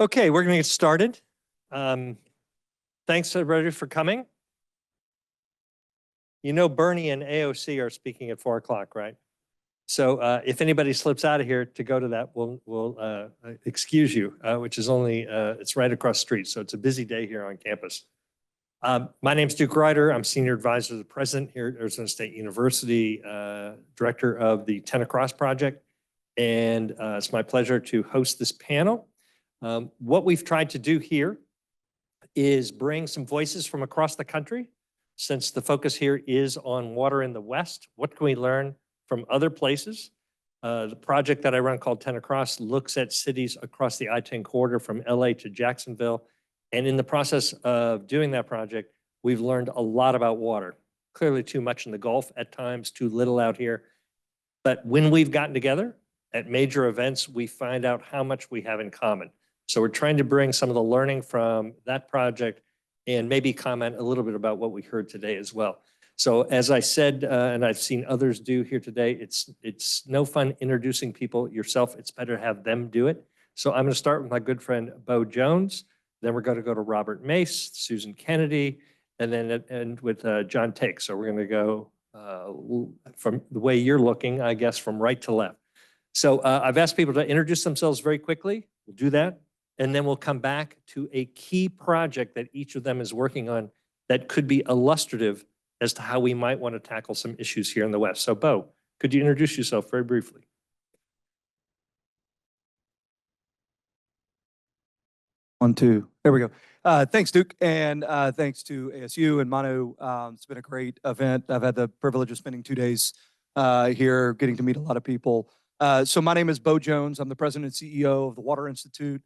Okay, we're going to get started. Thanks everybody for coming. You know Bernie and AOC are speaking at 4 o'clock, right? So if anybody slips out of here to go to that, we'll excuse you, which is only, it's right across the street. So it's a busy day here on campus. My name's Duke Reiter. I'm Senior Advisor to the President here at Arizona State University, Director of the 10 Across Project. And it's my pleasure to host this panel. What we've tried to do here is bring some voices from across the country. Since the focus here is on water in the West, what can we learn from other places? The project that I run called 10 Across looks at cities across the I-10 corridor from LA to Jacksonville. And in the process of doing that project, we've learned a lot about water. Clearly too much in the Gulf at times, too little out here. But when we've gotten together at major events, we find out how much we have in common. So we're trying to bring some of the learning from that project and maybe comment a little bit about what we heard today as well. So as I said, and I've seen others do here today, it's no fun introducing people yourself. It's better to have them do it. So I'm going to start with my good friend, Beaux Jones. Then we're going to go to Robert Mace, Susan Kennedy, and then end with John Take. So we're going to go from the way you're looking, I guess, from right to left. So I've asked people to introduce themselves very quickly. We'll do that. And then we'll come back to a key project that each of them is working on that could be illustrative as to how we might want to tackle some issues here in the West. So Beaux, could you introduce yourself very briefly? One, two, there we go. Thanks, Duke, and thanks to ASU and Manu. It's been a great event. I've had the privilege of spending 2 days here, getting to meet a lot of people. So my name is Beaux Jones. I'm the president and CEO of the Water Institute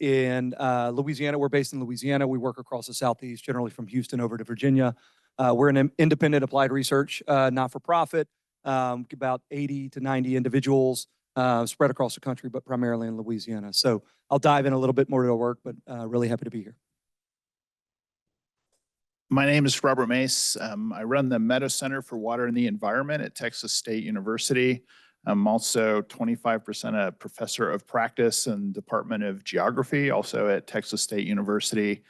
in Louisiana. We're based in Louisiana. We work across the Southeast, generally from Houston over to Virginia. We're an independent applied research, not-for-profit, about 80 to 90 individuals spread across the country, but primarily in Louisiana. So I'll dive in a little bit more to our work, but really happy to be here. My name is Robert Mace. I run the Meadow Center for Water and the Environment at Texas State University. I'm also 25% a professor of practice in Department of Geography, also at Texas State University.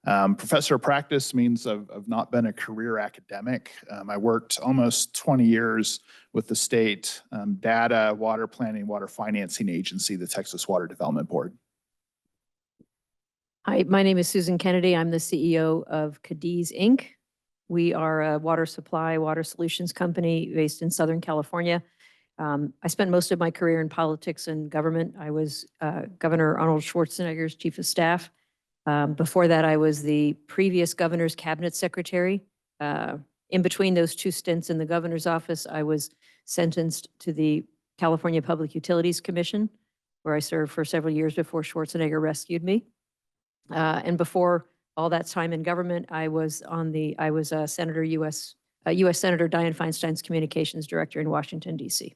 Professor of practice means I've not been a career academic. I worked almost 20 years with the state data, water planning, water financing agency, the Texas Water Development Board. Hi, my name is Susan Kennedy. I'm the CEO of Cadiz Inc. We are a water supply, water solutions company based in Southern California. I spent most of my career in politics and government. I was Governor Arnold Schwarzenegger's chief of staff. Before that, I was the previous governor's cabinet secretary. In between those two stints in the governor's office, I was sentenced to the California Public Utilities Commission, where I served for several years before Schwarzenegger rescued me. And before all that time in government, I was U.S. Senator Dianne Feinstein's communications director in Washington, D.C.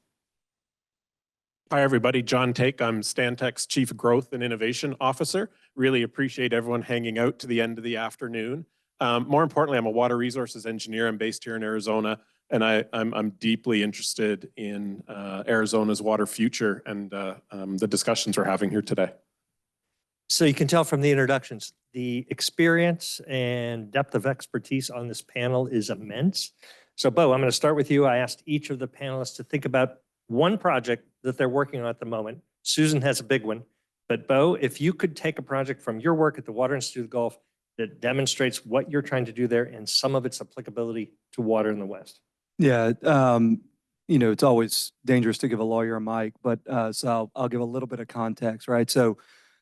Hi, everybody. John Take. I'm Stantec's Chief Growth and Innovation Officer. Really appreciate everyone hanging out to the end of the afternoon. More importantly, I'm a water resources engineer. I'm based here in Arizona, and I'm deeply interested in Arizona's water future and the discussions we're having here today. So you can tell from the introductions, the experience and depth of expertise on this panel is immense. So Beaux, I'm going to start with you. I asked each of the panelists to think about one project that they're working on at the moment. Susan has a big one, but Beaux, if you could take a project from your work at the Water Institute of the Gulf that demonstrates what you're trying to do there and some of its applicability to water in the West. Yeah, you know, it's always dangerous to give a lawyer a mic, but so I'll give a little bit of context, right? So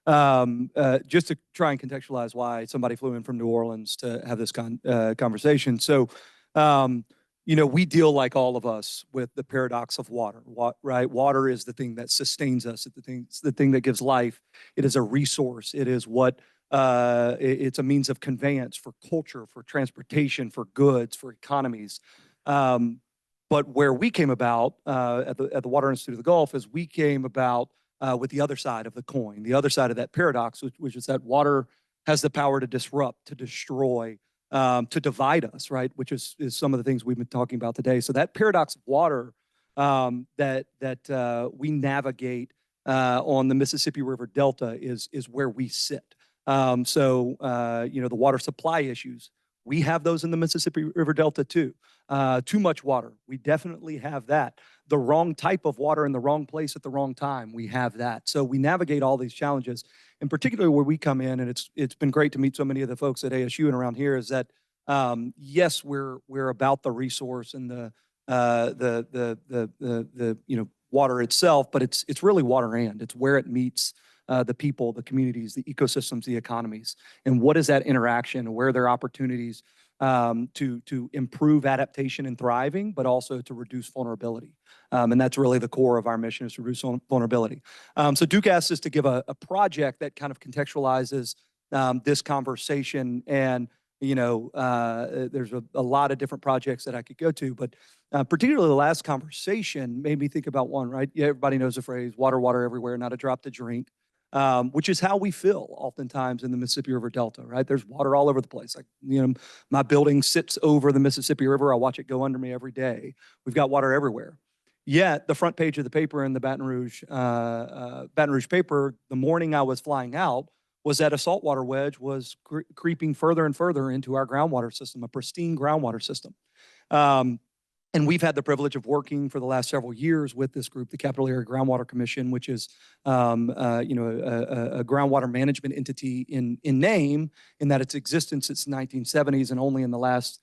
just to try and contextualize why somebody flew in from New Orleans to have this conversation. So, you know, we deal, like all of us, with the paradox of water, right? Water is the thing that sustains us. It's the thing that gives life. It is a resource. It is what, it's a means of conveyance for culture, for transportation, for goods, for economies. But where we came about at the Water Institute of the Gulf is we came about with the other side of the coin, the other side of that paradox, which is that water has the power to disrupt, to destroy, to divide us, right? Which is some of the things we've been talking about today. So that paradox of water that we navigate on the Mississippi River Delta is where we sit. So, the water supply issues, we have those in the Mississippi River Delta too. Too much water, we definitely have that. The wrong type of water in the wrong place at the wrong time, we have that. So we navigate all these challenges, and particularly where we come in, and it's been great to meet so many of the folks at ASU and around here, is that yes, we're about the resource and the water itself, but it's really water and it's where it meets the people, the communities, the ecosystems, the economies, and what is that interaction, and where are there opportunities to improve adaptation and thriving, but also to reduce vulnerability. And that's really the core of our mission, is to reduce vulnerability. So Duke asked us to give a project that kind of contextualizes this conversation, and there's a lot of different projects that I could go to, but particularly the last conversation made me think about one, right? Yeah, everybody knows the phrase, water, water everywhere, not a drop to drink. Which is how we feel oftentimes in the Mississippi River Delta, right? There's water all over the place. Like, my building sits over the Mississippi River. I watch it go under me every day. We've got water everywhere. Yet the front page of the paper in the Baton Rouge paper, the morning I was flying out, was that a saltwater wedge was creeping further and further into our groundwater system, a pristine groundwater system. And we've had the privilege of working for the last several years with this group, the Capital Area Groundwater Commission, which is a groundwater management entity in name, in that it's existed since the 1970s, and only in the last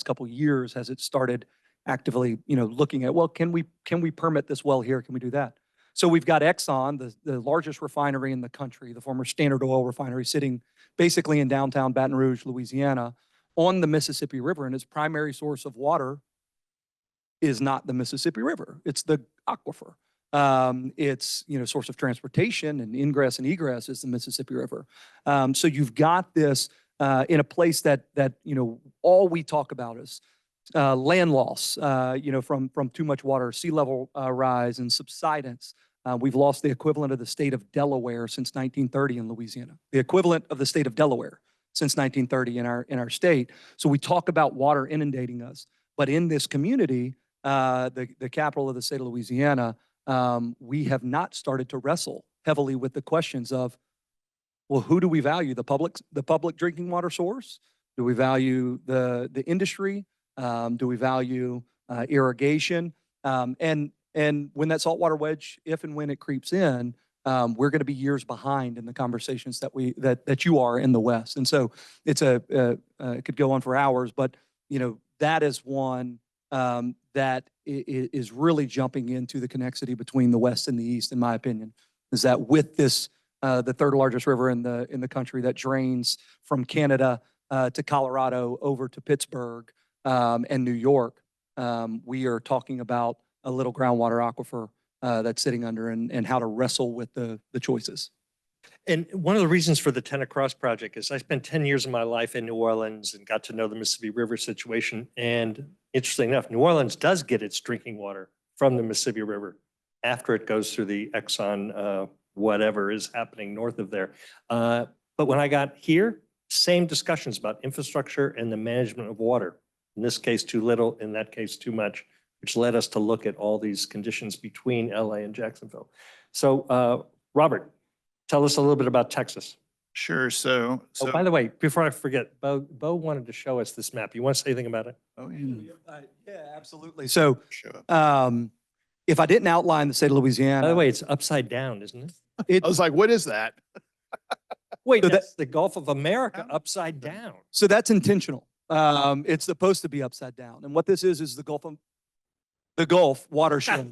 couple of years has it started actively, looking at, well, can we permit this well here? Can we do that? So we've got Exxon, the largest refinery in the country, the former Standard Oil refinery, sitting basically in downtown Baton Rouge, Louisiana, on the Mississippi River, and its primary source of water is not the Mississippi River. It's the aquifer. Its source of transportation and ingress and egress is the Mississippi River. So you've got this in a place that all we talk about is land loss, from too much water, sea level rise, and subsidence. We've lost the equivalent of the state of Delaware since 1930 in Louisiana. The equivalent of the state of Delaware since 1930 in our state. So we talk about water inundating us, but in this community, the capital of the state of Louisiana, we have not started to wrestle heavily with the questions of, well, who do we value? The public drinking water source? Do we value the industry? Do we value irrigation? And when that saltwater wedge, if and when it creeps in, we're going to be years behind in the conversations that you are in the West. And so it's it could go on for hours, but that is one that is really jumping into the connectivity between the West and the East, in my opinion, is that with this the third largest river in the country that drains from Canada to Colorado over to Pittsburgh and New York, we are talking about a little groundwater aquifer that's sitting under, and how to wrestle with the choices. And one of the reasons for the 10 Across project is I spent 10 years of my life in New Orleans and got to know the Mississippi River situation. And interestingly enough, New Orleans does get its drinking water from the Mississippi River after it goes through the Exxon, whatever is happening north of there. But when I got here, same discussions about infrastructure and the management of water. In this case, too little, in that case, too much, which led us to look at all these conditions between LA and Jacksonville. So Robert, tell us a little bit about Texas. Sure. So Oh, by the way, before I forget, Beaux wanted to show us this map. You want to say anything about it? oh, yeah. Yeah, absolutely. So Show up. if I didn't outline the state of Louisiana. By the way, it's upside down, isn't it? I was like, what is that? Wait, So that's the Gulf of America upside down. So that's intentional. It's supposed to be upside down. And what this is the Gulf watershed.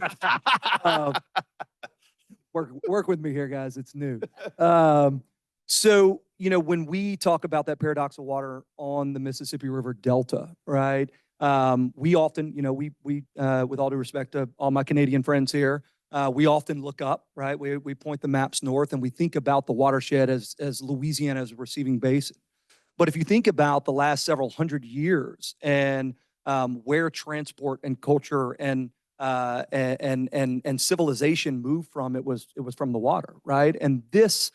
Work with me here, guys. It's new. So, when we talk about that paradox of water on the Mississippi River Delta, right? We often, we with all due respect to all my Canadian friends here, we often look up, right? We point the maps north, and we think about the watershed as Louisiana as a receiving basin. But if you think about the last several hundred years and where transport and culture and civilization moved from, it was from the water, right? And this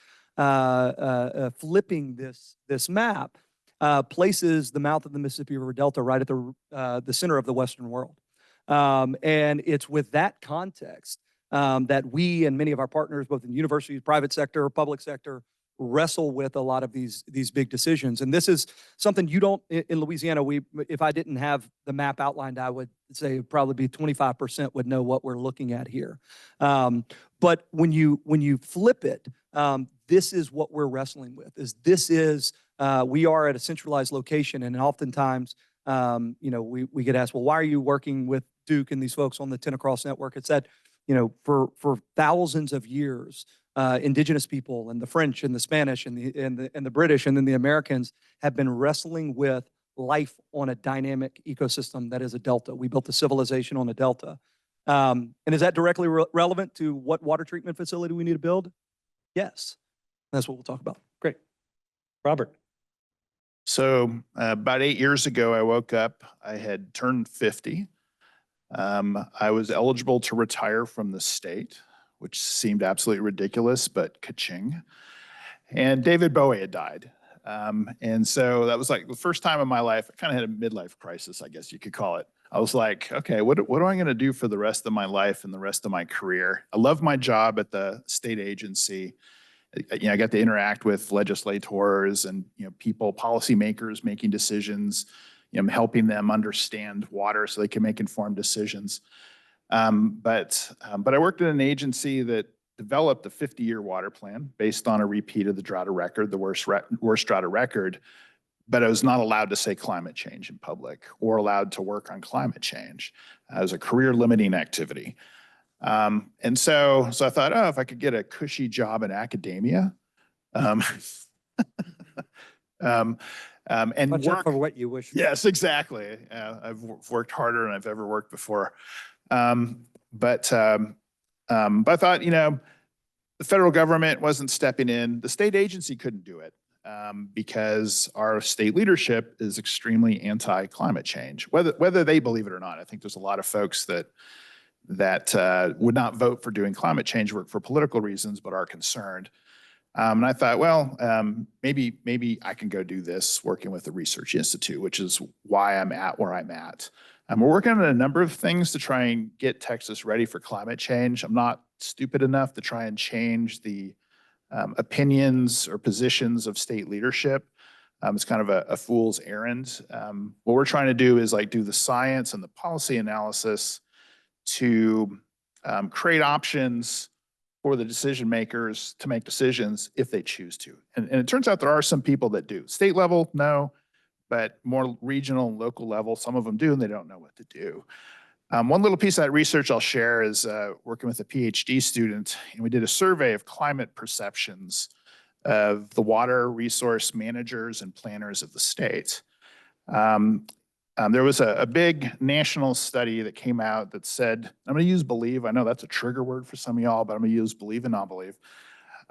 flipping this map places the mouth of the Mississippi River Delta right at the center of the Western world, and it's with that context that we and many of our partners, both in universities, private sector, public sector, wrestle with a lot of these big decisions. And this is something you don't, in Louisiana, if I didn't have the map outlined, I would say it'd probably be 25% would know what we're looking at here. But when you flip it, this is what we're wrestling with, we are at a centralized location, and oftentimes, we get asked, well, why are you working with Duke and these folks on the 10 Across network? It's that, for thousands of years, indigenous people and the French and the Spanish and the British and then the Americans have been wrestling with life on a dynamic ecosystem that is a delta. We built a civilization on a delta. And is that directly relevant to what water treatment facility we need to build? Yes. That's what we'll talk about. Great. Robert. So about 8 years ago, I woke up, I had turned 50. I was eligible to retire from the state, which seemed absolutely ridiculous, but ka-ching. And David Bowie had died. And so that was like the first time in my life, I kind of had a midlife crisis, I guess you could call it. I was like, okay, what am I going to do for the rest of my life and the rest of my career? I love my job at the state agency. I got to interact with legislators and people, policymakers making decisions, helping them understand water so they can make informed decisions. But I worked in an agency that developed a 50-year water plan based on a repeat of the drought of record, the worst drought of record. But I was not allowed to say climate change in public or allowed to work on climate change. It was a career-limiting activity. And so I thought, oh, if I could get a cushy job in academia, and Watch out for what you wish for. Yes, exactly. I've worked harder than I've ever worked before. But I thought, the federal government wasn't stepping in. The state agency couldn't do it because our state leadership is extremely anti-climate change, whether they believe it or not. I think there's a lot of folks that would not vote for doing climate change work for political reasons, but are concerned. And I thought, well, maybe I can go do this working with the Research Institute, which is why I'm at where I'm at. We're working on a number of things to try and get Texas ready for climate change. I'm not stupid enough to try and change the opinions or positions of state leadership. It's kind of a fool's errand. What we're trying to do is do the science and the policy analysis to create options for the decision makers to make decisions if they choose to. And it turns out there are some people that do. State level, no, but more regional and local level, some of them do, and they don't know what to do. One little piece of that research I'll share is working with a PhD student, and we did a survey of climate perceptions of the water resource managers and planners of the state. There was a big national study that came out that said, I'm going to use believe. I know that's a trigger word for some of y'all, but I'm going to use believe and not believe.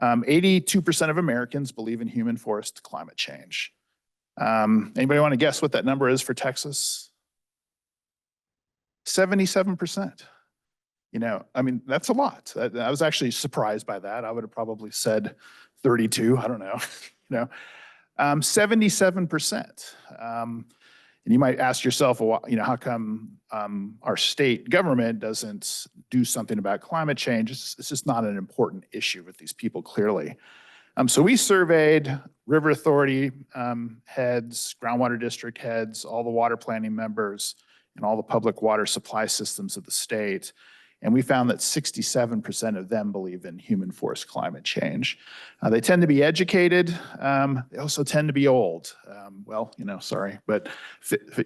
82% of Americans believe in human-forced climate change. Anybody want to guess what that number is for Texas? 77%. That's a lot. I was actually surprised by that. I would have probably said 32. I don't know. 77%. And you might ask yourself, well, how come our state government doesn't do something about climate change? It's just not an important issue with these people, clearly. So we surveyed river authority heads, groundwater district heads, all the water planning members, and all the public water supply systems of the state. And we found that 67% of them believe in human-forced climate change. They tend to be educated. They also tend to be old. Sorry, but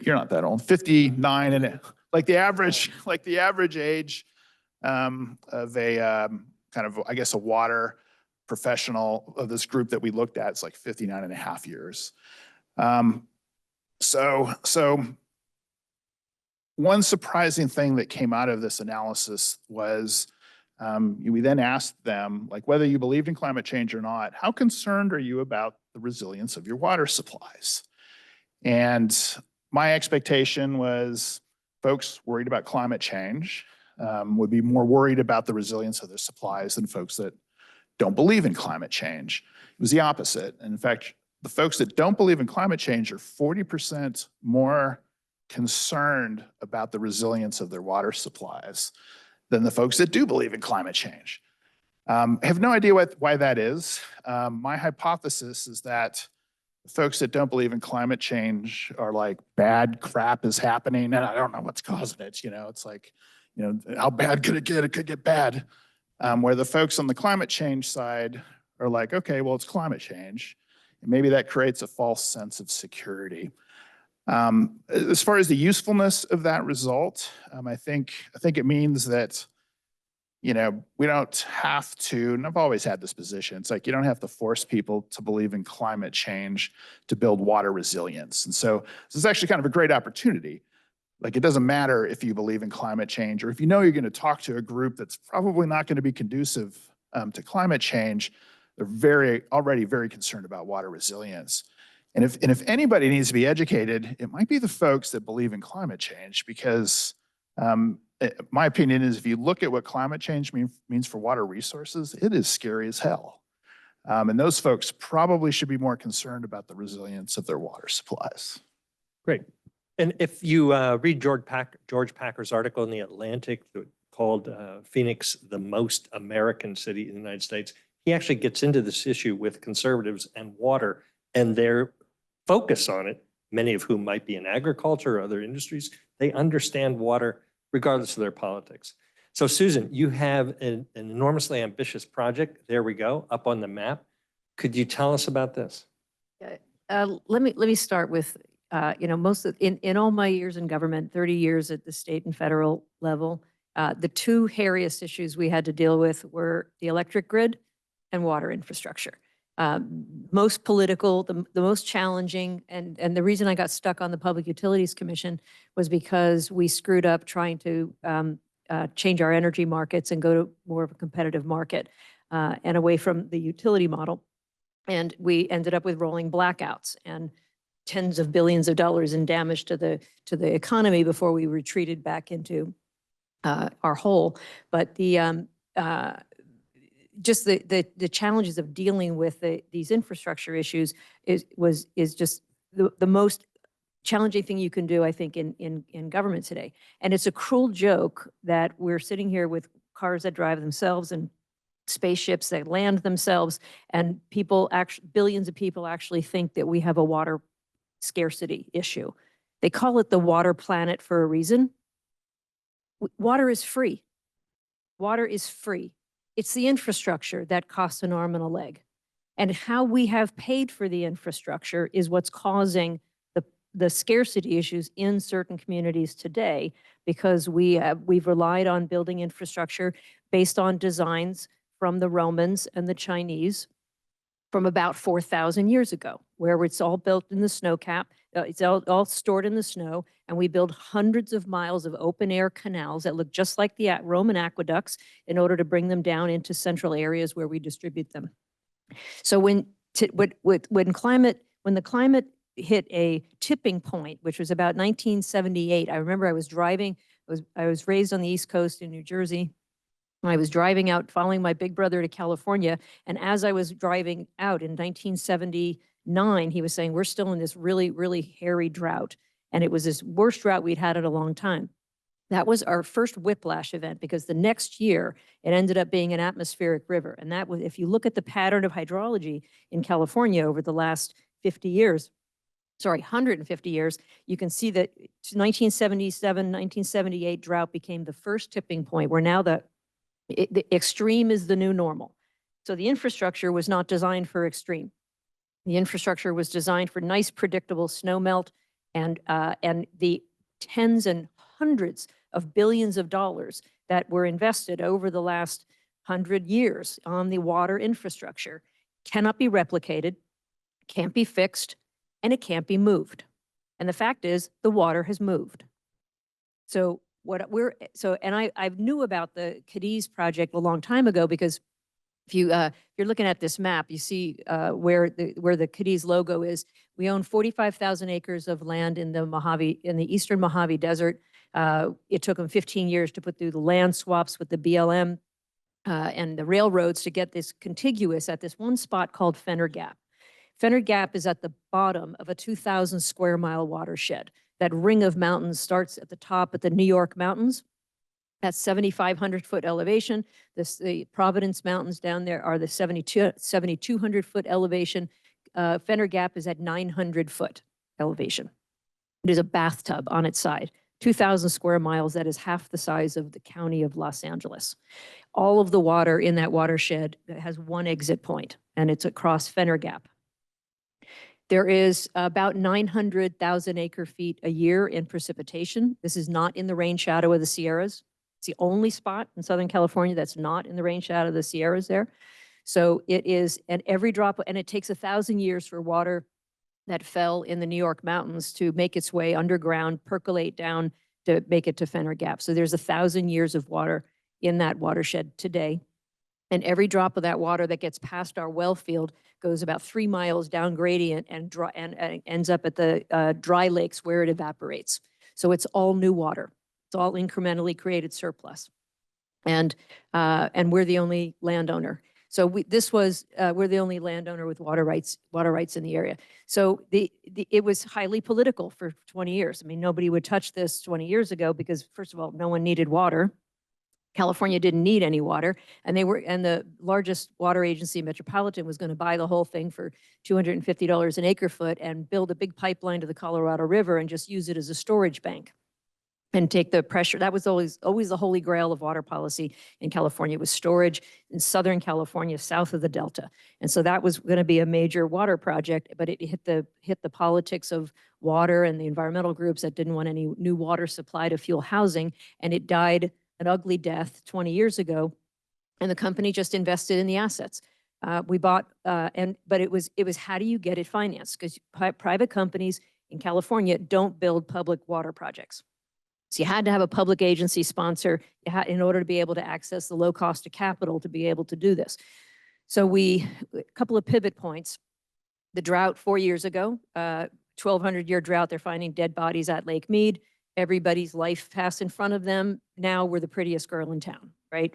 you're not that old. 59 and like the average age of a kind of, I guess, a water professional of this group that we looked at is like 59 and a half years. So one surprising thing that came out of this analysis was we then asked them, whether you believed in climate change or not, how concerned are you about the resilience of your water supplies? And my expectation was folks worried about climate change would be more worried about the resilience of their supplies than folks that don't believe in climate change. It was the opposite. And in fact, the folks that don't believe in climate change are 40% more concerned about the resilience of their water supplies than the folks that do believe in climate change. I have no idea why that is. My hypothesis is that the folks that don't believe in climate change are like, bad crap is happening and I don't know what's causing it. You know, it's like, you know, how bad could it get? It could get bad. Where the folks on the climate change side are like, okay, well, it's climate change. And maybe that creates a false sense of security. As far as the usefulness of that result, I think it means that, you know, we don't have to, and I've always had this position, it's like you don't have to force people to believe in climate change to build water resilience. And so this is actually kind of a great opportunity. Like, it doesn't matter if you believe in climate change or if you know you're going to talk to a group that's probably not going to be conducive to climate change. They're already very concerned about water resilience. And if anybody needs to be educated, it might be the folks that believe in climate change, because my opinion is if you look at what climate change means for water resources, it is scary as hell. And those folks probably should be more concerned about the resilience of their water supplies. Great. And if you read George Packer's article in The Atlantic called Phoenix, the most American city in the United States, he actually gets into this issue with conservatives and water and their focus on it, many of whom might be in agriculture or other industries. They understand water regardless of their politics. So Susan, you have an enormously ambitious project. There we go, up on the map. Could you tell us about this? Let me start with, you know, in all my years in government, 30 years at the state and federal level, the two hairiest issues we had to deal with were the electric grid and water infrastructure. Most political, the most challenging, and the reason I got stuck on the Public Utilities Commission was because we screwed up trying to change our energy markets and go to more of a competitive market and away from the utility model. And we ended up with rolling blackouts and tens of billions of dollars in damage to the economy before we retreated back into our hole. But the just the challenges of dealing with these infrastructure issues is just the most challenging thing you can do, I think, in government today. And it's a cruel joke that we're sitting here with cars that drive themselves and spaceships that land themselves, and billions of people actually think that we have a water scarcity issue. They call it the water planet for a reason. Water is free. Water is free. It's the infrastructure that costs an arm and a leg. And how we have paid for the infrastructure is what's causing the scarcity issues in certain communities today, because we've relied on building infrastructure based on designs from the Romans and the Chinese from about 4,000 years ago, where it's all built in the snow cap. It's all stored in the snow, and we build hundreds of miles of open air canals that look just like the Roman aqueducts in order to bring them down into central areas where we distribute them. So when the climate hit a tipping point, which was about 1978, I remember I was raised on the East Coast in New Jersey. I was driving out, following my big brother to California, and as I was driving out in 1979, he was saying, we're still in this really, really hairy drought. And it was this worst drought we'd had in a long time. That was our first whiplash event, because the next year it ended up being an atmospheric river. And that was, if you look at the pattern of hydrology in California over the last 150 years, you can see that 1977, 1978 drought became the first tipping point, where now the extreme is the new normal. So the infrastructure was not designed for extreme. The infrastructure was designed for nice, predictable snow melt, and the tens and hundreds of billions of dollars that were invested over the last 100 years on the water infrastructure cannot be replicated, can't be fixed, and it can't be moved. And the fact is, the water has moved. So I knew about the Cadiz project a long time ago, because if you're looking at this map, you see where the Cadiz logo is. We own 45,000 acres of land in the eastern Mojave Desert. It took them 15 years to put through the land swaps with the BLM and the railroads to get this contiguous at this one spot called Fenner Gap. Fenner Gap is at the bottom of a 2,000 square mile watershed. That ring of mountains starts at the top at the New York mountains, At 7,500 foot elevation. The Providence Mountains down there are the 7,200 foot elevation. Fenner Gap is at 900 foot elevation. It is a bathtub on its side, 2,000 square miles. That is half the size of the county of Los Angeles. All of the water in that watershed has one exit point, and it's across Fenner Gap. There is about 900,000 acre feet a year in precipitation. This is not in the rain shadow of the Sierras. It's the only spot in Southern California that's not in the rain shadow of the Sierras there. So it is, and every drop, and it takes 1,000 years for water that fell in the New York mountains to make its way underground, percolate down to make it to Fenner Gap. So there's 1,000 years of water in that watershed today. And every drop of that water that gets past our well field goes about 3 miles down gradient and ends up at the dry lakes where it evaporates. So it's all new water. It's all incrementally created surplus. And we're the only landowner. So we're the only landowner with water rights in the area. So it was highly political for 20 years. I mean, nobody would touch this 20 years ago because, first of all, no one needed water. California didn't need any water, and the largest water agency, Metropolitan, was going to buy the whole thing for $250 an acre foot and build a big pipeline to the Colorado River and just use it as a storage bank and take the pressure. That was always the holy grail of water policy in California, was storage in Southern California, south of the Delta. And so that was going to be a major water project, but it hit the politics of water and the environmental groups that didn't want any new water supply to fuel housing, and it died an ugly death 20 years ago, and the company just invested in the assets. We bought, but it was how do you get it financed? Because private companies in California don't build public water projects. So you had to have a public agency sponsor in order to be able to access the low cost of capital to be able to do this. So a couple of pivot points. The drought 4 years ago, 1,200-year drought, they're finding dead bodies at Lake Mead. Everybody's life passed in front of them. Now we're the prettiest girl in town, right?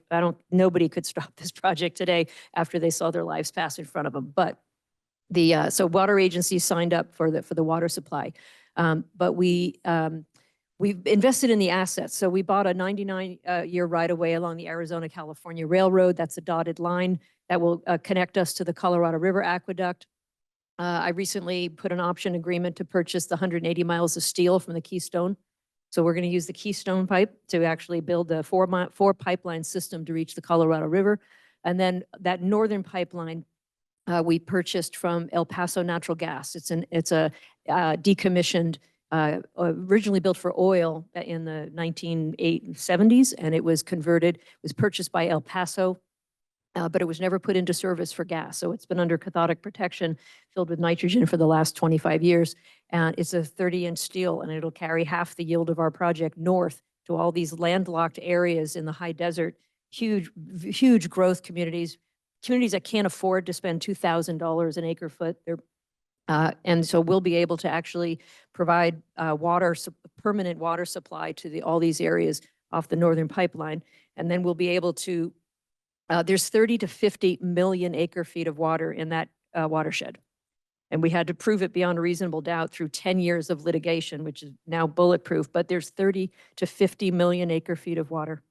Nobody could stop this project today after they saw their lives pass in front of them. But so water agencies signed up for the water supply. But we've invested in the assets. So we bought a 99-year right-of-way along the Arizona-California Railroad. That's a dotted line that will connect us to the Colorado River Aqueduct. I recently put an option agreement to purchase the 180 miles of steel from the Keystone. So we're going to use the Keystone pipe to actually build a four pipeline system to reach the Colorado River. And then that northern pipeline we purchased from El Paso Natural Gas. It's a decommissioned, originally built for oil in the 1970s, and it was purchased by El Paso, but it was never put into service for gas. So it's been under cathodic protection, filled with nitrogen for the last 25 years. And it's a 30-inch steel, and it'll carry half the yield of our project north to all these landlocked areas in the high desert, huge growth communities that can't afford to spend $2,000 an acre foot. And so we'll be able to actually provide permanent water supply to all these areas off the northern pipeline. And then we'll be able to, there's 30 to 50 million acre feet of water in that watershed. And we had to prove it beyond a reasonable doubt through 10 years of litigation, which is now bulletproof, but there's 30 to 50 million acre feet of water.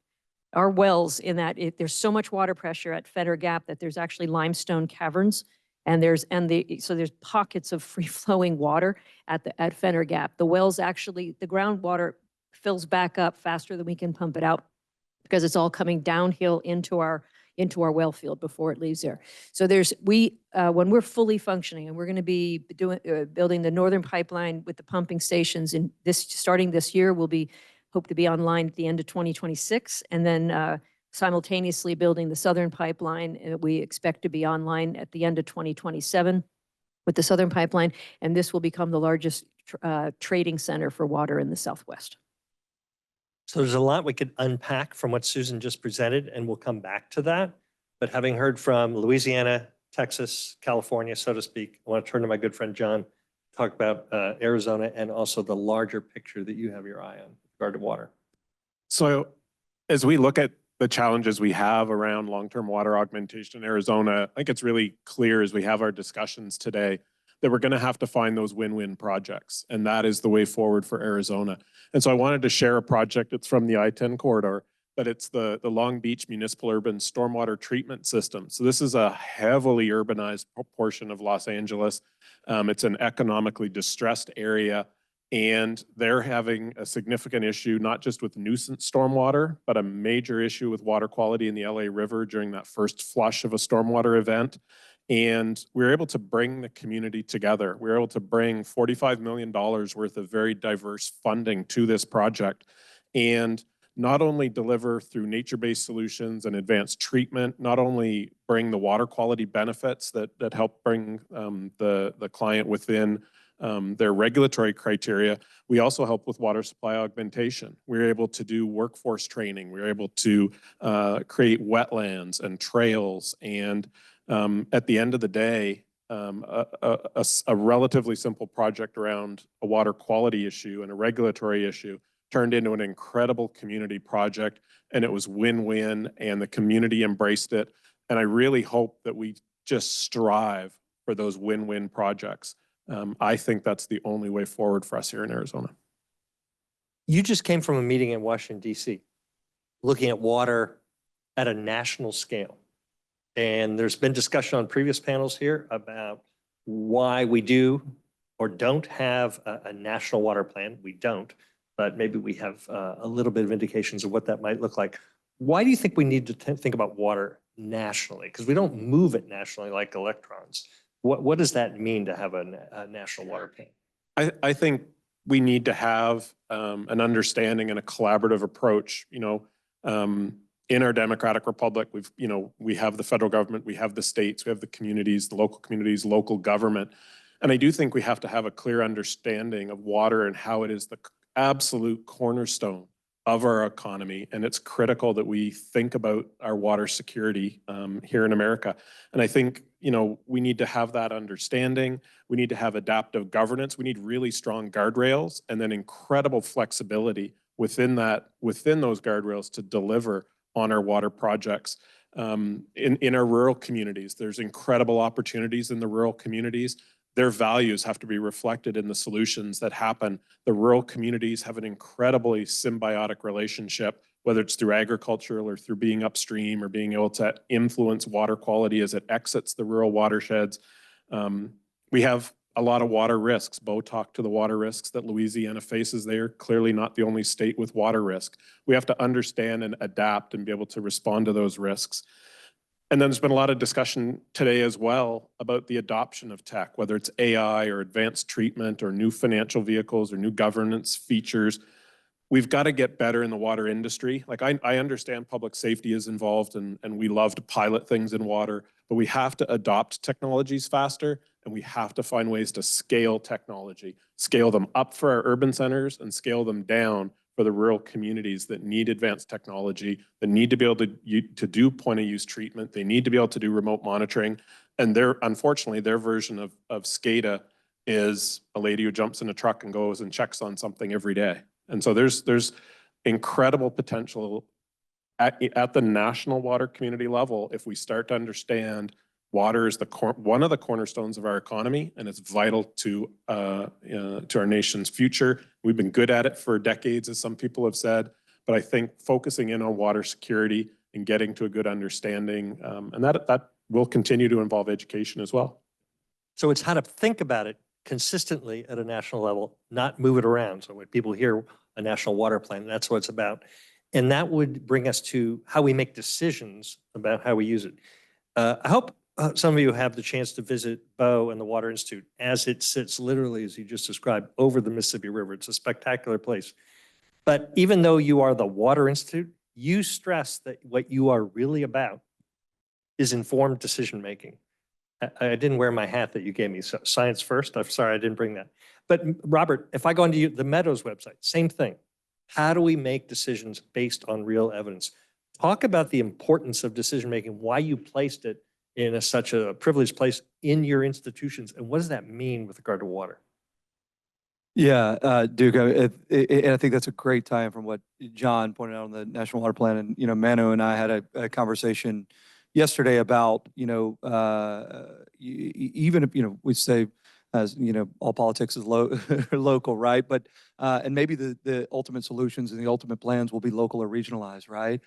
Our wells in that, there's so much water pressure at Fenner Gap that there's actually limestone caverns, so there's pockets of free flowing water at Fenner Gap. The wells actually, the groundwater fills back up faster than we can pump it out because it's all coming downhill into our well field before it leaves there. So when we're fully functioning, and we're going to be building the northern pipeline with the pumping stations starting this year, hope to be online at the end of 2026, and then simultaneously building the southern pipeline. We expect to be online at the end of 2027 with the southern pipeline, and this will become the largest trading center for water in the Southwest. So there's a lot we could unpack from what Susan just presented, and we'll come back to that. But having heard from Louisiana, Texas, California, so to speak, I want to turn to my good friend John, talk about Arizona and also the larger picture that you have your eye on with regard to water. So as we look at the challenges we have around long-term water augmentation in Arizona, I think it's really clear as we have our discussions today that we're going to have to find those win-win projects. And that is the way forward for Arizona. And so I wanted to share a project. It's from the I-10 corridor but it's the Long Beach Municipal Urban Stormwater Treatment System. So this is a heavily urbanized portion of Los Angeles. It's an economically distressed area, and they're having a significant issue, not just with nuisance stormwater, but a major issue with water quality in the LA River during that first flush of a stormwater event. And we were able to bring the community together. We were able to bring $45 million worth of very diverse funding to this project, and not only deliver through nature-based solutions and advanced treatment, not only bring the water quality benefits that help bring the client within their regulatory criteria, we also help with water supply augmentation. We were able to do workforce training. We were able to create wetlands and trails, and at the end of the day, a relatively simple project around a water quality issue and a regulatory issue turned into an incredible community project, and it was win-win, and the community embraced it. And I really hope that we just strive for those win-win projects. I think that's the only way forward for us here in Arizona. You just came from a meeting in Washington, D.C., looking at water at a national scale. And there's been discussion on previous panels here about why we do or don't have a national water plan. We don't, but maybe we have a little bit of indications of what that might look like. Why do you think we need to think about water nationally? Because we don't move it nationally like electrons. What does that mean to have a national water plan? I think we need to have an understanding and a collaborative approach. In our democratic republic, we have the federal government, we have the states, we have the communities, local government. And I do think we have to have a clear understanding of water and how it is the absolute cornerstone of our economy. And it's critical that we think about our water security here in America. And I think, we need to have that understanding. We need to have adaptive governance. We need really strong guardrails, and then incredible flexibility within those guardrails to deliver on our water projects. In our rural communities, there's incredible opportunities in the rural communities. Their values have to be reflected in the solutions that happen. The rural communities have an incredibly symbiotic relationship, whether it's through agriculture or through being upstream or being able to influence water quality as it exits the rural watersheds. We have a lot of water risks. Beaux talked to the water risks that Louisiana faces. They are clearly not the only state with water risk. We have to understand and adapt and be able to respond to those risks. And then there's been a lot of discussion today as well about the adoption of tech, whether it's AI or advanced treatment or new financial vehicles or new governance features. We've got to get better in the water industry. Like I understand public safety is involved, and we love to pilot things in water, but we have to adopt technologies faster, and we have to find ways to scale technology, scale them up for our urban centers and scale them down for the rural communities that need advanced technology, that need to be able to do point of use treatment. They need to be able to do remote monitoring. And unfortunately, their version of SCADA is a lady who jumps in a truck and goes and checks on something every day. And so there's incredible potential at the national water community level if we start to understand water is one of the cornerstones of our economy, and it's vital to our nation's future. We've been good at it for decades, as some people have said, but I think focusing in on water security and getting to a good understanding, and that will continue to involve education as well. So it's how to think about it consistently at a national level, not move it around. So when people hear a national water plan, that's what it's about. And that would bring us to how we make decisions about how we use it. I hope some of you have the chance to visit Beaux and the Water Institute as it sits literally, as you just described, over the Mississippi River. It's a spectacular place. But even though you are the Water Institute, you stress that what you are really about is informed decision-making. I didn't wear my hat that you gave me. So science first. I'm sorry, I didn't bring that. But Robert, if I go onto the Meadows website, same thing. How do we make decisions based on real evidence? Talk about the importance of decision-making, why you placed it in such a privileged place in your institutions, and what does that mean with regard to water? Yeah, Duke, I think that's a great tie-in from what John pointed out on the National Water Plan. And, Manu and I had a conversation yesterday about, even if, we say as you know, all politics is local, right? But and maybe the ultimate solutions and the ultimate plans will be local or regionalized, right?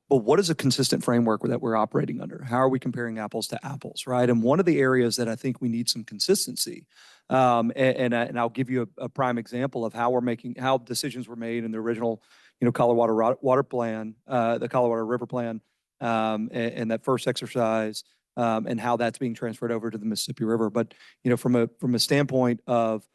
But what is a consistent framework that we're operating under? How are we comparing apples to apples, right? And one of the areas that I think we need some consistency, and I'll give you a prime example of how decisions were made in the original, you know, Colorado water plan, the Colorado River plan, and that first exercise, and how that's being transferred over to the Mississippi River. But you know, from a standpoint of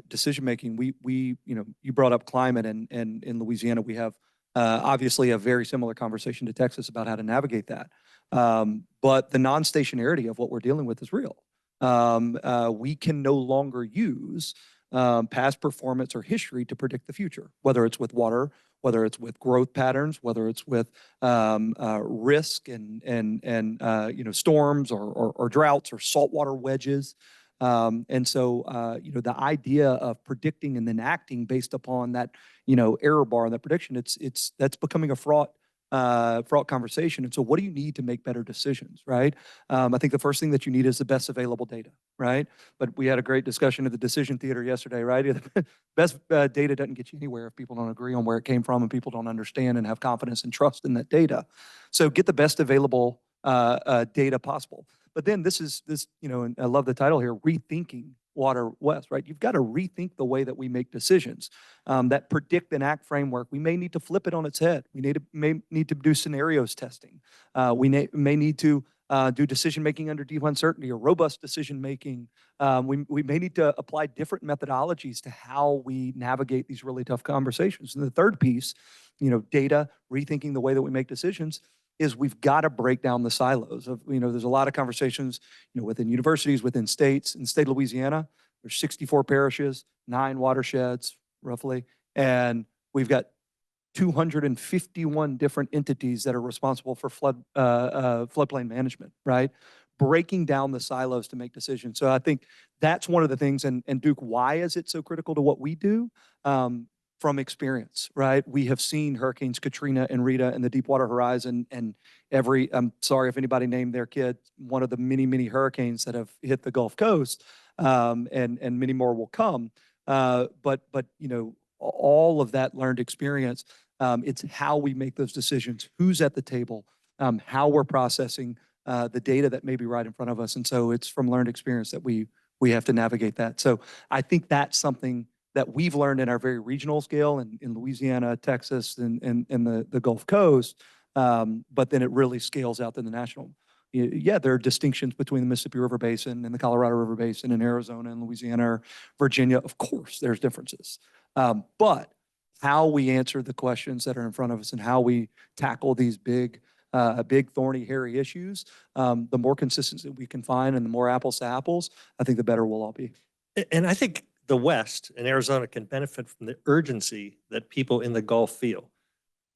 decision making, we you know, you brought up climate, and in Louisiana we have obviously a very similar conversation to Texas about how to navigate that. But the non-stationarity of what we're dealing with is real. We can no longer use past performance or history to predict the future, whether it's with water, whether it's with growth patterns, whether it's with risk and you know, storms or droughts or saltwater wedges. And so, you know, the idea of predicting and then acting based upon that, you know, error bar and that prediction, that's becoming a fraught conversation. And so what do you need to make better decisions, right? I think the first thing that you need is the best available data, right? But we had a great discussion at the decision theater yesterday, right? Best data doesn't get you anywhere if people don't agree on where it came from and people don't understand and have confidence and trust in that data. So get the best available data possible. But then this, you know, and I love the title here, Rethinking Water West, right? You've got to rethink the way that we make decisions. That predict and act framework, we may need to flip it on its head. We may need to do scenarios testing. We may need to do decision-making under deep uncertainty or robust decision-making. We may need to apply different methodologies to how we navigate these really tough conversations. And the third piece, you know, data, rethinking the way that we make decisions, is we've got to break down the silos of, you know, there's a lot of conversations, you know, within universities, within states. In the state of Louisiana, there's 64 parishes, 9 watersheds, roughly, and we've got 251 different entities that are responsible for floodplain management, right? Breaking down the silos to make decisions. So I think that's one of the things, and Duke, why is it so critical to what we do? From experience, right? We have seen Hurricanes Katrina and Rita in the Deepwater Horizon, and I'm sorry if anybody named their kid one of the many, many hurricanes that have hit the Gulf Coast, and many more will come. But you know, all of that learned experience, it's how we make those decisions, who's at the table, how we're processing the data that may be right in front of us. And so it's from learned experience that we have to navigate that. So I think that's something that we've learned in our very regional scale in Louisiana, Texas, and the Gulf Coast, but then it really scales out to the national. Yeah, there are distinctions between the Mississippi River Basin and the Colorado River Basin and Arizona and Louisiana or Virginia. Of course, there's differences. But how we answer the questions that are in front of us and how we tackle these big, thorny, hairy issues, the more consistency we can find and the more apples to apples, I think the better we'll all be. And I think the West and Arizona can benefit from the urgency that people in the Gulf feel.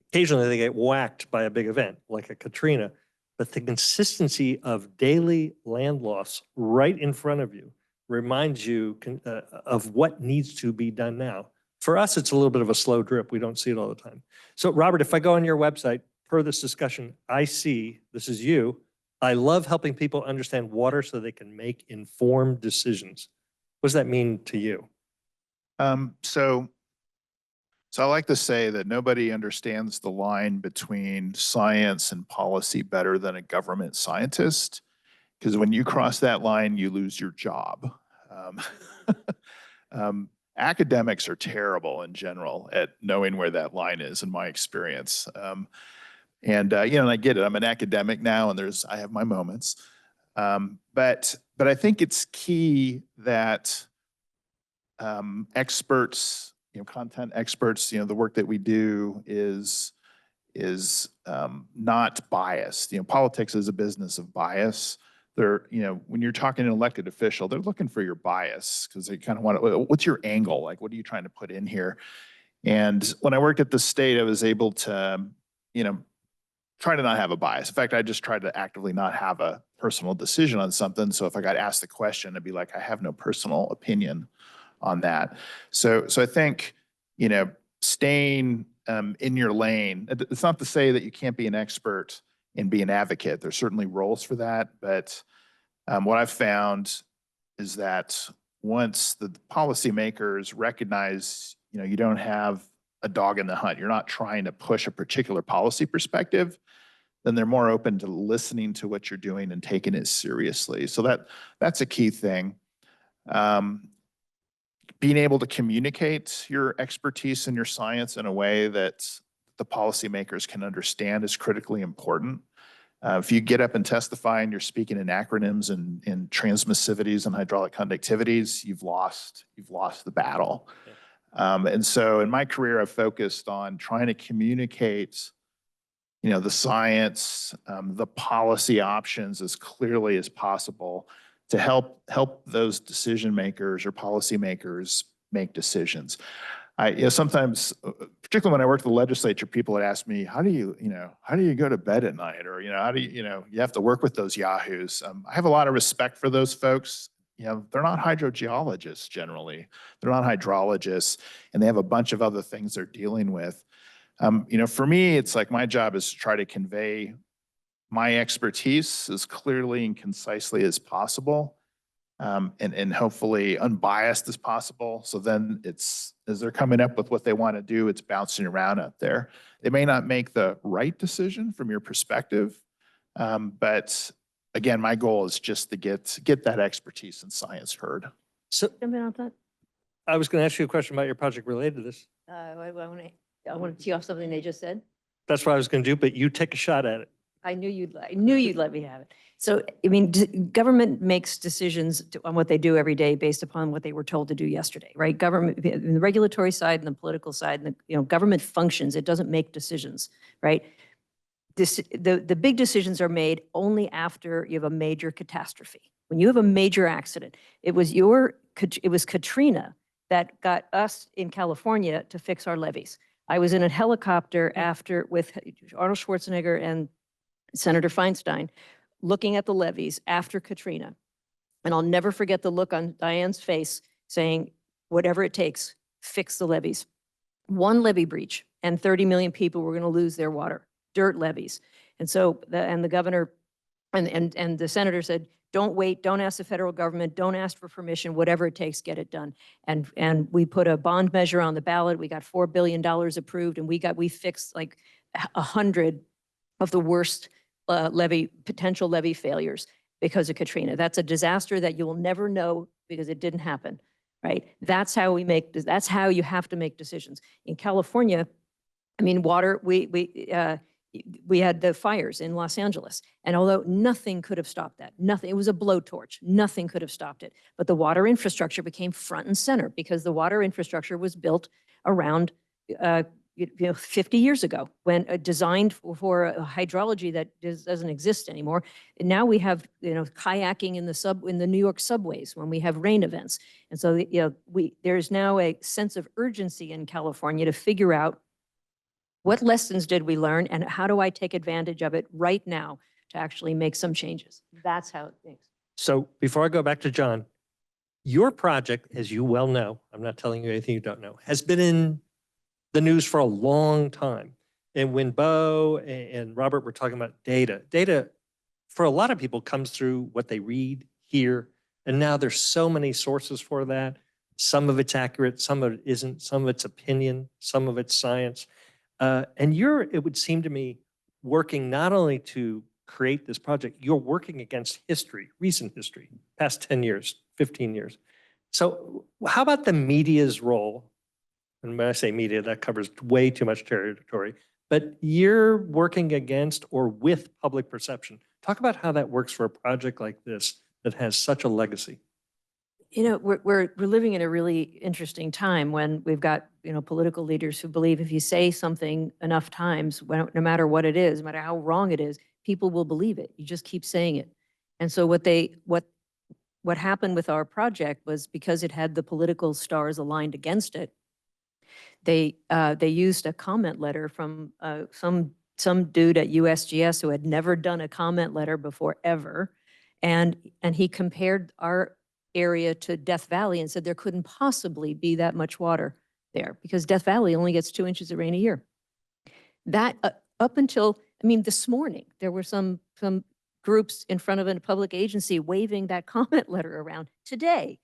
Occasionally they get whacked by a big event like a Katrina, but the consistency of daily land loss right in front of you reminds you of what needs to be done now. For us, it's a little bit of a slow drip. We don't see it all the time. So Robert, if I go on your website, per this discussion, I see, this is you, I love helping people understand water so they can make informed decisions. What does that mean to you? So I like to say that nobody understands the line between science and policy better than a government scientist, because when you cross that line, you lose your job. Academics are terrible in general at knowing where that line is, in my experience. You know, and I get it. I'm an academic now, and I have my moments. But I think it's key that experts, you know, content experts, you know, the work that we do is not biased. You know, politics is a business of bias. They're, you know, when you're talking to an elected official, they're looking for your bias because they kind of want to, what's your angle? Like, what are you trying to put in here? And when I worked at the state, I was able to, you know, try to not have a bias. In fact, I just tried to actively not have a personal decision on something. So if I got asked the question, I'd be like, I have no personal opinion on that. So I think, you know, staying in your lane, it's not to say that you can't be an expert and be an advocate. There's certainly roles for that. But what I've found is that once the policymakers recognize, you don't have a dog in the hunt, you're not trying to push a particular policy perspective, then they're more open to listening to what you're doing and taking it seriously. So that's a key thing. Being able to communicate your expertise and your science in a way that the policymakers can understand is critically important. If you get up and testify and you're speaking in acronyms and transmissivities and hydraulic conductivities, you've lost the battle. And so in my career, I've focused on trying to communicate, the science, the policy options as clearly as possible to help those decision makers or policymakers make decisions. Sometimes, particularly when I worked in the legislature, people would ask me, how do you go to bed at night? Or, how do you have to work with those yahoos. I have a lot of respect for those folks. They're not hydrogeologists generally. They're not hydrologists, and they have a bunch of other things they're dealing with. For me, it's like my job is to try to convey my expertise as clearly and concisely as possible. And hopefully unbiased as possible. So then it's, as they're coming up with what they want to do, it's bouncing around out there. They may not make the right decision from your perspective, but again, my goal is just to get that expertise and science heard. So Jump in on that. I was going to ask you a question about your project related to this. I want to tee off something they just said. That's what I was going to do, but you take a shot at it. I knew you'd let me have it. So, I mean, government makes decisions on what they do every day based upon what they were told to do yesterday, right? Government, in the regulatory side and the political side, and government functions, it doesn't make decisions, right? The big decisions are made only after you have a major catastrophe. When you have a major accident, it was Katrina that got us in California to fix our levees. I was in a helicopter with Arnold Schwarzenegger and Senator Feinstein, looking at the levees after Katrina. And I'll never forget the look on Diane's face saying, whatever it takes, fix the levees. One levee breach and 30 million people were going to lose their water, dirt levees. And so, the governor and the senator said, don't wait, don't ask the federal government, don't ask for permission, whatever it takes, get it done. And we put a bond measure on the ballot. We got $4 billion approved, and we fixed like 100 of the worst potential levee failures because of Katrina. That's a disaster that you will never know because it didn't happen, right? That's how you have to make decisions. In California, I mean, water, we had the fires in Los Angeles, and although nothing could have stopped that, nothing, it was a blowtorch, nothing could have stopped it. But the water infrastructure became front and center because the water infrastructure was built around 50 years ago, when designed for a hydrology that doesn't exist anymore. And now we have kayaking in the New York subways when we have rain events. And so there's now a sense of urgency in California to figure out what lessons did we learn and how do I take advantage of it right now to actually make some changes. That's how it thinks. So before I go back to John, your project, as you well know, I'm not telling you anything you don't know, has been in the news for a long time. And when Beaux and Robert were talking about data for a lot of people comes through what they read, hear, and now there's so many sources for that. Some of it's accurate, some of it isn't, some of it's opinion, some of it's science. And it would seem to me, working not only to create this project, you're working against history, recent history, past 10 years, 15 years. So how about the media's role? And when I say media, that covers way too much territory, but you're working against or with public perception. Talk about how that works for a project like this that has such a legacy. We're living in a really interesting time when we've got, political leaders who believe if you say something enough times, no matter what it is, no matter how wrong it is, people will believe it. You just keep saying it. And so what happened with our project was because it had the political stars aligned against it, they used a comment letter from some dude at USGS who had never done a comment letter before ever, and he compared our area to Death Valley and said there couldn't possibly be that much water there because Death Valley only gets 2 inches of rain a year. That up until, this morning there were some groups in front of a public agency waving that comment letter around. Today,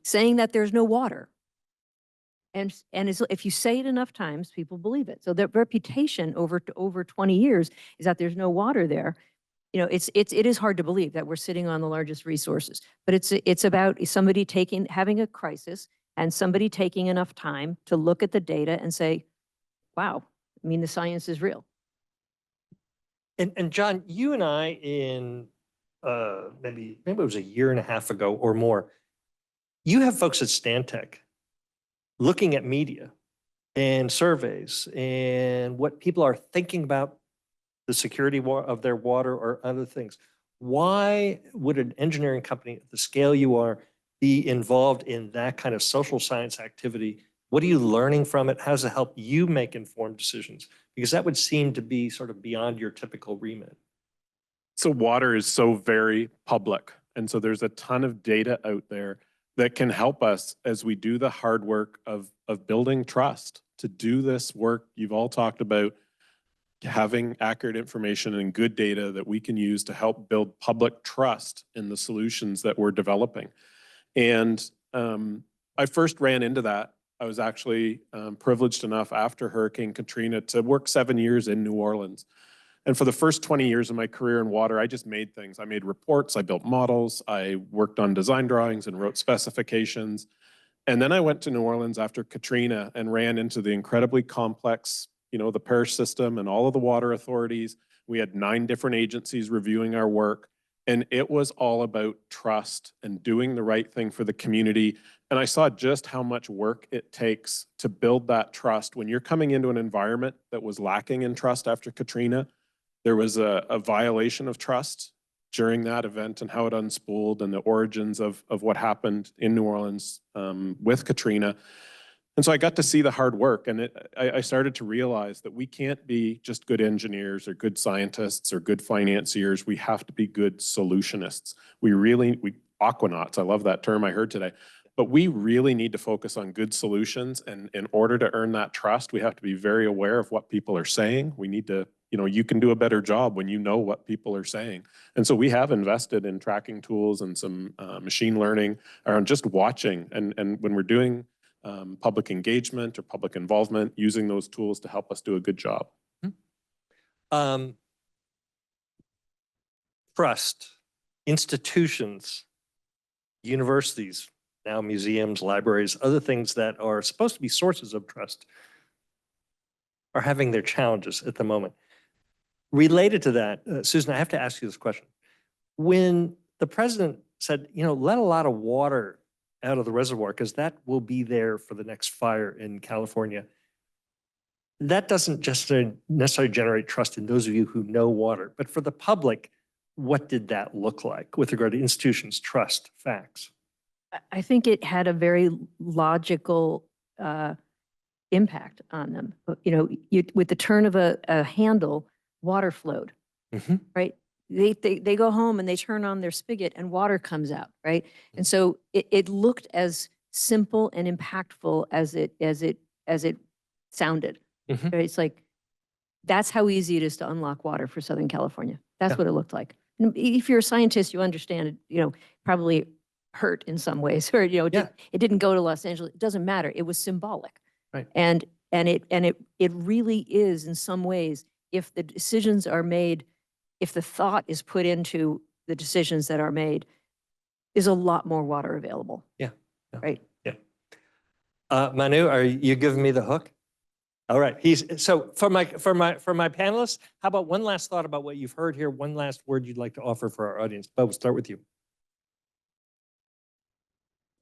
saying that there's no water. And if you say it enough times, people believe it. So their reputation over 20 years is that there's no water there. You know, it is hard to believe that we're sitting on the largest resources, but it's about somebody having a crisis and somebody taking enough time to look at the data and say, wow, I mean, the science is real. And John, you and I maybe it was a year and a half ago or more, you have folks at Stantec looking at media and surveys and what people are thinking about the security of their water or other things. Why would an engineering company at the scale you are be involved in that kind of social science activity? What are you learning from it? How does it help you make informed decisions? Because that would seem to be sort of beyond your typical remit. So water is so very public. And so there's a ton of data out there that can help us as we do the hard work of building trust. To do this work you've all talked about, having accurate information and good data that we can use to help build public trust in the solutions that we're developing. And I first ran into that. I was actually privileged enough after Hurricane Katrina to work 7 years in New Orleans. And for the first 20 years of my career in water, I just made things. I made reports, I built models, I worked on design drawings and wrote specifications. And then I went to New Orleans after Katrina and ran into the incredibly complex, you know, the parish system and all of the water authorities. We had 9 different agencies reviewing our work. And it was all about trust and doing the right thing for the community. And I saw just how much work it takes to build that trust. When you're coming into an environment that was lacking in trust after Katrina, there was a violation of trust during that event and how it unspooled and the origins of what happened in New Orleans with Katrina. And so I got to see the hard work, and I started to realize that we can't be just good engineers or good scientists or good financiers. We have to be good solutionists. We aquanauts, I love that term I heard today, but we really need to focus on good solutions. And in order to earn that trust, we have to be very aware of what people are saying. We need to, you know, you can do a better job when you know what people are saying. And so we have invested in tracking tools and some machine learning around just watching. And when we're doing public engagement or public involvement, using those tools to help us do a good job. Trust, institutions, universities, now museums, libraries, other things that are supposed to be sources of trust are having their challenges at the moment. Related to that, Susan, I have to ask you this question. When the president said, you know, let a lot of water out of the reservoir because that will be there for the next fire in California, that doesn't just necessarily generate trust in those of you who know water, but for the public, what did that look like with regard to institutions, trust, facts? I think it had a very logical impact on them. You know, with the turn of a handle, water flowed, right? They go home and they turn on their spigot and water comes out, right? And so it looked as simple and impactful as it sounded. Right? It's like, that's how easy it is to unlock water for Southern California. That's what it looked like. And if you're a scientist, you understand it, you know, probably hurt in some ways, or, you know, it didn't go to Los Angeles. It doesn't matter. It was symbolic. Right. And it really is in some ways, if the decisions are made, if the thought is put into the decisions that are made, is a lot more water available. Yeah. Right. Yeah. Manu, are you giving me the hook? All right. So for my panelists, how about one last thought about what you've heard here? One last word you'd like to offer for our audience. Beaux, we'll start with you.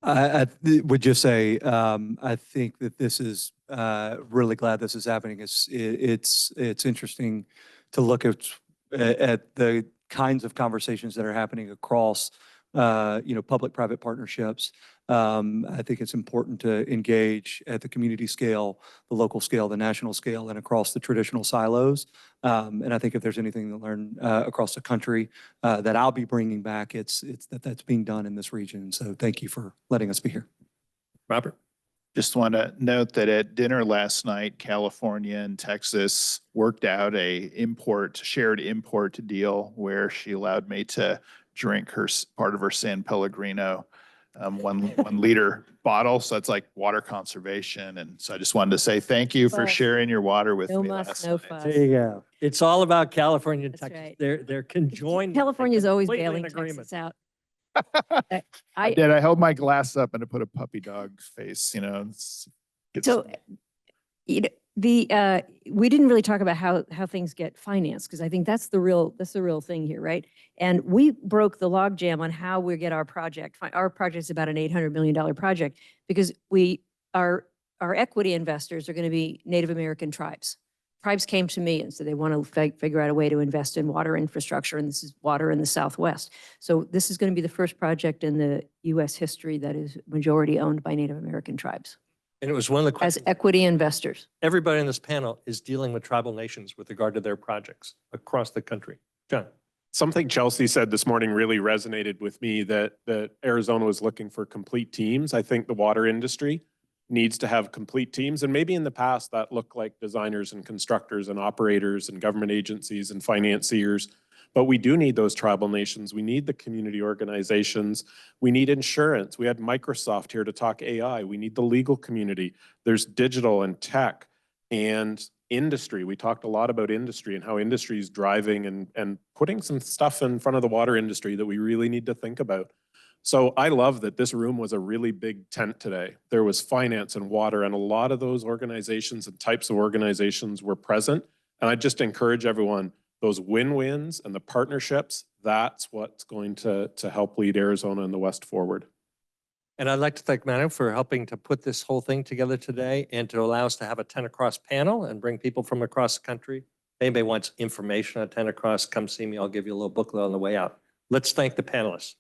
I would just say I think that this is really glad this is happening. It's interesting to look at the kinds of conversations that are happening across public-private partnerships. I think it's important to engage at the community scale, the local scale, the national scale, and across the traditional silos. And I think if there's anything to learn across the country that I'll be bringing back, it's that's being done in this region. So thank you for letting us be here. Robert? Just want to note that at dinner last night, California and Texas worked out a shared import deal where she allowed me to drink part of her San Pellegrino one liter bottle. So it's like water conservation. And so I just wanted to say thank you for Fuss. sharing your water with No me muss, last no night. fuss. There you go. It's all about California and That's Texas. right. They're conjoined. California's always completely in bailing agreement. Texas out. I did. I held my glass up and I put a puppy dog face, you know. So, you know, we didn't really talk about how things get financed, because I think that's the real thing here, right? And we broke the logjam on how we get our project. Our project's about an $800 million project, because our equity investors are going to be Native American tribes. Tribes came to me and said they want to figure out a way to invest in water infrastructure, and this is water in the Southwest. So this is going to be the first project in the U.S. history that is majority owned by Native American tribes And it was one of the as questions. equity investors. Everybody on this panel is dealing with tribal nations with regard to their projects across the country. John. Something Chelsea said this morning really resonated with me, that Arizona was looking for complete teams. I think the water industry needs to have complete teams. And maybe in the past that looked like designers and constructors and operators and government agencies and financiers. But we do need those tribal nations. We need the community organizations. We need insurance. We had Microsoft here to talk AI. We need the legal community. There's digital and tech and industry. We talked a lot about industry and how industry is driving and putting some stuff in front of the water industry that we really need to think about. So I love that this room was a really big tent today. There was finance and water, and a lot of those organizations and types of organizations were present. And I just encourage everyone, those win-wins and the partnerships, that's what's going to help lead Arizona and the West forward. And I'd like to thank Manu for helping to put this whole thing together today and to allow us to have a 10 Across panel and bring people from across the country. If anybody wants information on 10 Across, come see me. I'll give you a little booklet on the way out. Let's thank the panelists.